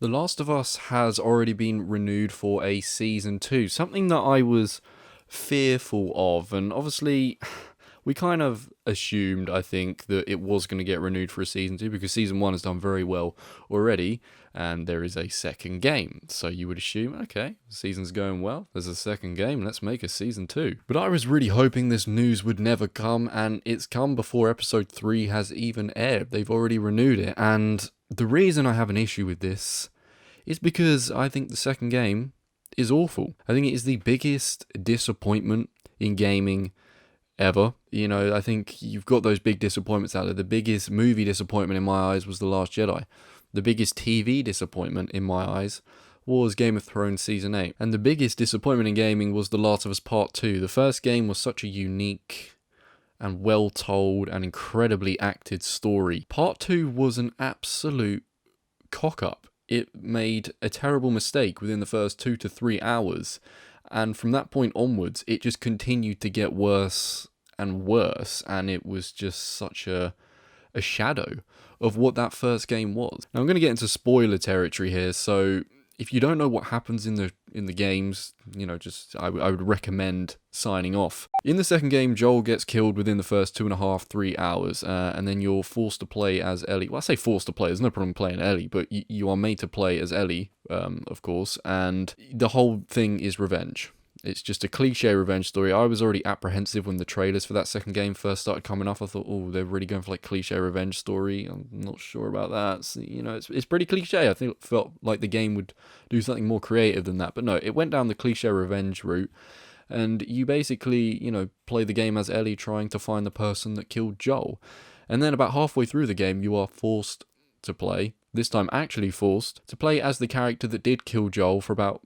The Last of Us has already been renewed for a season 2, something that I was fearful of, and obviously we kind of assumed, I think, that it was going to get renewed for a season 2 because season 1 has done very well already, and there is a second game. So you would assume, okay, the season's going well, there's a second game, let's make a season 2. But I was really hoping this news would never come, and it's come before episode 3 has even aired. They've already renewed it, and the reason I have an issue with this is because I think the second game is awful. I think it is the biggest disappointment in gaming ever. You know, I think you've got those big disappointments out there. The biggest movie disappointment in my eyes was The Last Jedi. The biggest TV disappointment in my eyes was Game of Thrones Season 8. And the biggest disappointment in gaming was The Last of Us Part 2. The first game was such a unique and well-told and incredibly acted story. Part 2 was an absolute cock-up. It made a terrible mistake within the first 2 to 3 hours, and from that point onwards, it just continued to get worse and worse, and it was just such a shadow of what that first game was. Now, I'm going to get into spoiler territory here, so if you don't know what happens in the games, you know, just I would recommend signing off. In the second game, Joel gets killed within the first 2.5-3 hours, and then you're forced to play as Ellie. Well, I say forced to play, there's no problem playing Ellie, but you are made to play as Ellie, of course, and the whole thing is revenge. It's just a cliche revenge story. I was already apprehensive when the trailers for that second game first started coming off. I thought, oh, they're really going for like cliche revenge story. I'm not sure about that. So, you know, it's pretty cliche. I think it felt like the game would do something more creative than that. But no, it went down the cliche revenge route. And you basically, you know, play the game as Ellie trying to find the person that killed Joel. And then about halfway through the game, you are forced to play, this time actually forced, to play as the character that did kill Joel for about,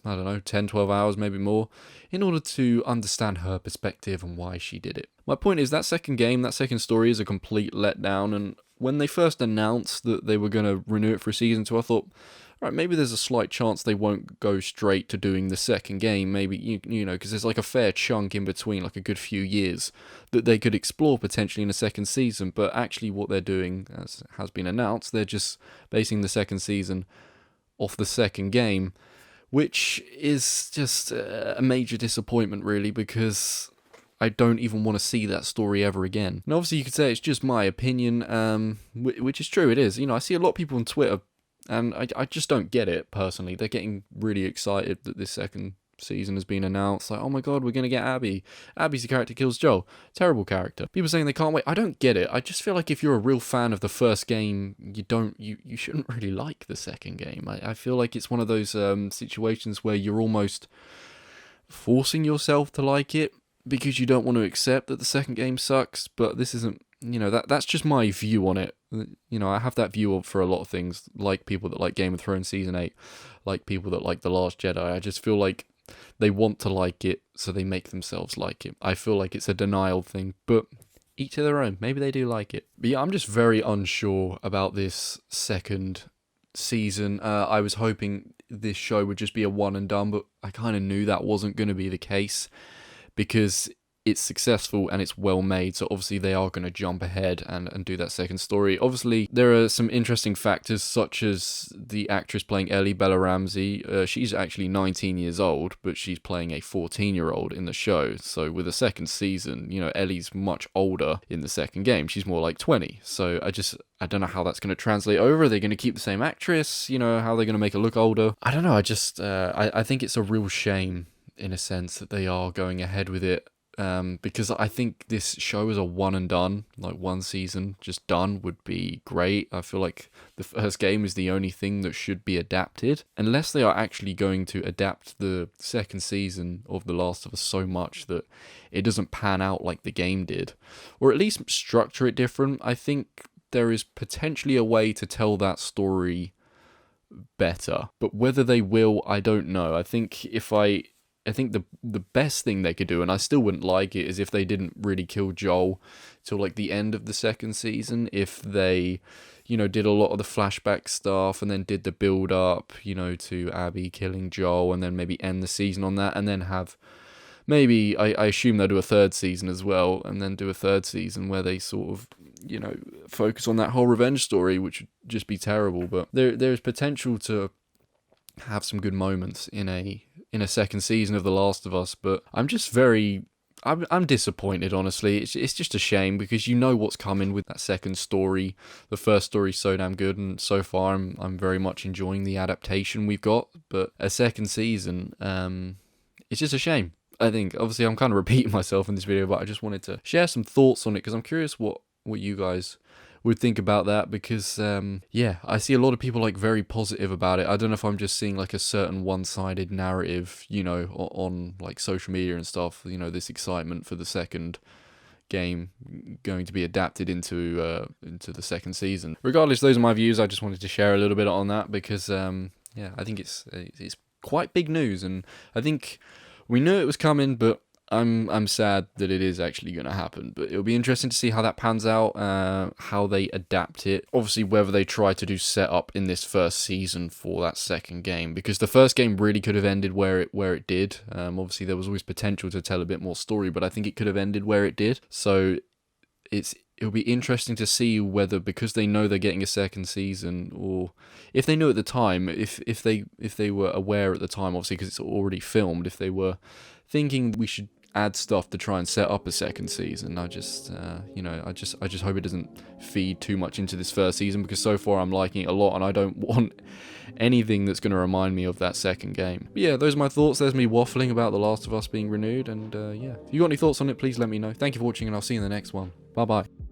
I don't know, 10, 12 hours, maybe more, in order to understand her perspective and why she did it. My point is that second game, that second story is a complete letdown, and when they first announced that they were going to renew it for season 2, I thought, right, maybe there's a slight chance they won't go straight to doing the second game, maybe, you know, because there's like a fair chunk in between, like a good few years, that they could explore potentially in a second season, but actually what they're doing, as has been announced, they're just basing the second season off the second game, which is just a major disappointment, really, because I don't even want to see that story ever again. And obviously you could say it's just my opinion, which is true, it is. You know, I see a lot of people on Twitter, and I just don't get it, personally. They're getting really excited that this second season has been announced. Like, oh my god, we're going to get Abby. Abby's the character who kills Joel. Terrible character. People saying they can't wait. I don't get it. I just feel like if you're a real fan of the first game, you shouldn't really like the second game. I feel like it's one of those situations where you're almost forcing yourself to like it because you don't want to accept that the second game sucks, but this isn't, you know, that's just my view on it. You know, I have that view for a lot of things, like people that like Game of Thrones Season 8, like people that like The Last Jedi. I just feel like they want to like it, so they make themselves like it. I feel like it's a denial thing, but each to their own. Maybe they do like it. But yeah, I'm just very unsure about this second season. I was hoping this show would just be a one and done, but I kind of knew that wasn't going to be the case because it's successful and it's well made, so obviously they are going to jump ahead and do that second story. Obviously, there are some interesting factors, such as the actress playing Ellie, Bella Ramsey. She's actually 19 years old, but she's playing a 14-year-old in the show. So with the second season, you know, Ellie's much older in the second game. She's more like 20. So I don't know how that's going to translate over. Are they going to keep the same actress? You know, how are they going to make her look older? I don't know. I think it's a real shame, in a sense, that they are going ahead with it. Because I think this show is a one and done, like one season just done would be great. I feel like the first game is the only thing that should be adapted, unless they are actually going to adapt the second season of The Last of Us so much that it doesn't pan out like the game did, or at least structure it different. I think there is potentially a way to tell that story better, but whether they will, I don't know. I think the best thing they could do, and I still wouldn't like it, is if they didn't really kill Joel till like the end of the second season. If they, you know, did a lot of the flashback stuff and then did the build up, you know, to Abby killing Joel, and then maybe end the season on that, and then have maybe, I assume they'll do a third season as well, and then do a third season where they sort of focus on that whole revenge story, which would just be terrible. But there is potential to have some good moments in a second season of The Last of Us. But I'm disappointed, honestly. It's just a shame because you know what's coming with that second story. The first story's so damn good, and so far I'm very much enjoying the adaptation we've got. But a second season, it's just a shame. I think, obviously, I'm kind of repeating myself in this video, but I just wanted to share some thoughts on it because I'm curious what you guys would think about that, because I see a lot of people like very positive about it. I don't know if I'm just seeing like a certain one-sided narrative, on like social media and stuff, this excitement for the second game going to be adapted into the second season. Regardless, those are my views. I just wanted to share a little bit on that because I think it's quite big news, and I think we knew it was coming, but I'm sad that it is actually going to happen. But it'll be interesting to see how that pans out, how they adapt it. Obviously, whether they try to do setup in this first season for that second game, because the first game really could have ended where it did. Obviously, there was always potential to tell a bit more story, but I think it could have ended where it did. So it'll be interesting to see whether, because they know they're getting a second season, or if they knew at the time, if they were aware at the time, obviously because it's already filmed, if they were thinking we should add stuff to try and set up a second season. I just hope it doesn't feed too much into this first season, because so far I'm liking it a lot and I don't want anything that's going to remind me of that second game. But yeah, those are my thoughts. There's me waffling about The Last of Us being renewed, and if you got any thoughts on it, please let me know. Thank you for watching, and I'll see you in the next one. Bye bye.